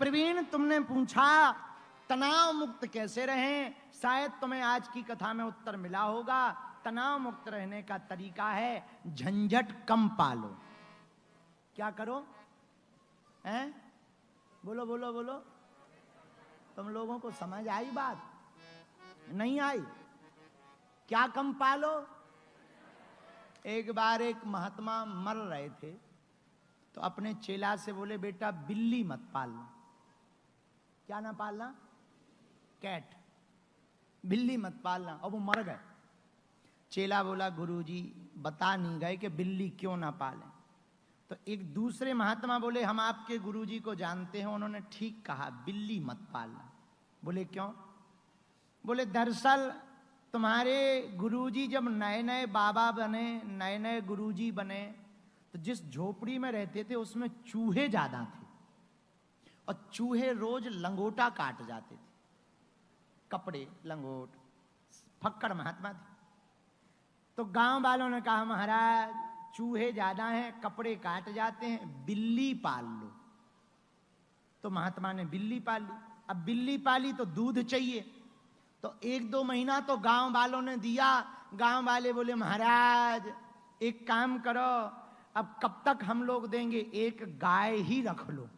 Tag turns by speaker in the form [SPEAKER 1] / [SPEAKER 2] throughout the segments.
[SPEAKER 1] प्रवीण तुमने पूछा तनाव मुक्त कैसे रहें, शायद तुम्हें आज की कथा में उत्तर मिला होगा। तनाव मुक्त रहने का तरीका है झंझट कम पालो। क्या करो? हैं? बोलो बोलो बोलो। तुम लोगों को समझ आई बात? नहीं आई? क्या कम पालो? एक बार एक महात्मा मर रहे थे तो अपने चेला से बोले, बेटा बिल्ली मत पालना। क्या ना पालना? कैट, बिल्ली मत पालना। और वो मर गए। चेला बोला, गुरुजी बता नहीं गए कि बिल्ली क्यों ना पालें। तो एक दूसरे महात्मा बोले, हम आपके गुरुजी को जानते हैं, उन्होंने ठीक कहा, बिल्ली मत पालना। बोले क्यों? बोले दरअसल तुम्हारे गुरुजी जब नए नए बाबा बने, नए नए गुरुजी बने, तो जिस झोपड़ी में रहते थे उसमें चूहे ज्यादा थे और चूहे रोज लंगोटा काट जाते थे। कपड़े लंगोट, फक्कड़ महात्मा थे। तो गांव वालों ने कहा, महाराज चूहे ज्यादा हैं, कपड़े काट जाते हैं, बिल्ली पाल लो। तो महात्मा ने बिल्ली पाल ली। अब बिल्ली पाली तो दूध चाहिए, तो 1-2 महीना तो गांव वालों ने दिया। गांव वाले बोले, महाराज एक काम करो, अब कब तक हम लोग देंगे, एक गाय ही रख लो।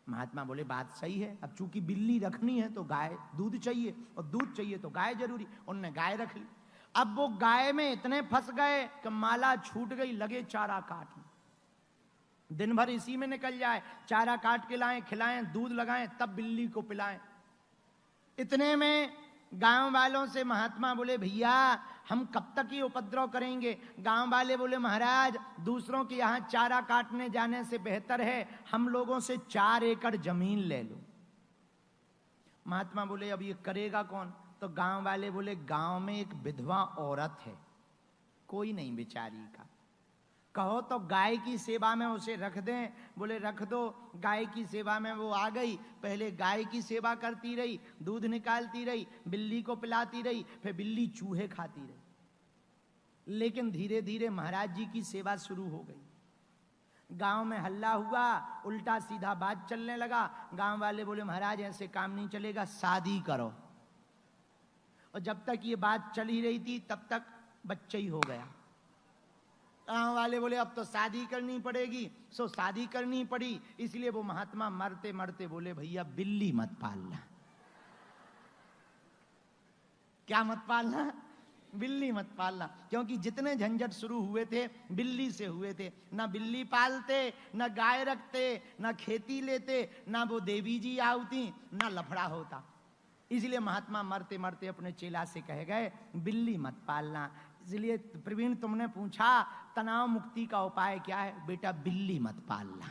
[SPEAKER 1] महात्मा बोले, बात सही है, अब चूंकि बिल्ली रखनी है तो गाय, दूध चाहिए और दूध चाहिए तो गाय जरूरी। उन्होंने गाय रख ली। अब वो गाय में इतने फंस गए कि माला छूट गई, लगे चारा काटने। दिन भर इसी में निकल जाए, चारा काट के लाएं, खिलाएं, दूध लगाएं, तब बिल्ली को पिलाएं। इतने में गांव वालों से महात्मा बोले, भैया हम कब तक ये उपद्रव करेंगे? गांव वाले बोले, महाराज दूसरों के यहां चारा काटने जाने से बेहतर है हम लोगों से 4 एकड़ जमीन ले लो। महात्मा बोले, अब ये करेगा कौन? तो गांव वाले बोले, गांव में एक विधवा औरत है, कोई नहीं बेचारी का, कहो तो गाय की सेवा में उसे रख दें। बोले रख दो। गाय की सेवा में वो आ गई, पहले गाय की सेवा करती रही, दूध निकालती रही, बिल्ली को पिलाती रही, फिर बिल्ली चूहे खाती रही। लेकिन धीरे धीरे महाराज जी की सेवा शुरू हो गई। गांव में हल्ला हुआ, उल्टा सीधा बात चलने लगा। गांव वाले बोले, महाराज ऐसे काम नहीं चलेगा, शादी करो। और जब तक ये बात चल ही रही थी तब तक बच्चा ही हो गया। गांव वाले बोले, अब तो शादी करनी पड़ेगी, सो शादी करनी पड़ी। इसलिए वो महात्मा मरते मरते बोले, भैया बिल्ली मत पालना। क्या मत पालना? बिल्ली मत पालना। क्योंकि जितने झंझट शुरू हुए थे बिल्ली से हुए थे। ना बिल्ली पालते, ना गाय रखते, ना खेती लेते, ना वो देवी जी आउती, ना लफड़ा होता। इसलिए महात्मा मरते मरते अपने चेला से कह गए, बिल्ली मत पालना। इसलिए प्रवीण तुमने पूछा तनाव मुक्ति का उपाय क्या है? बेटा बिल्ली मत पालना।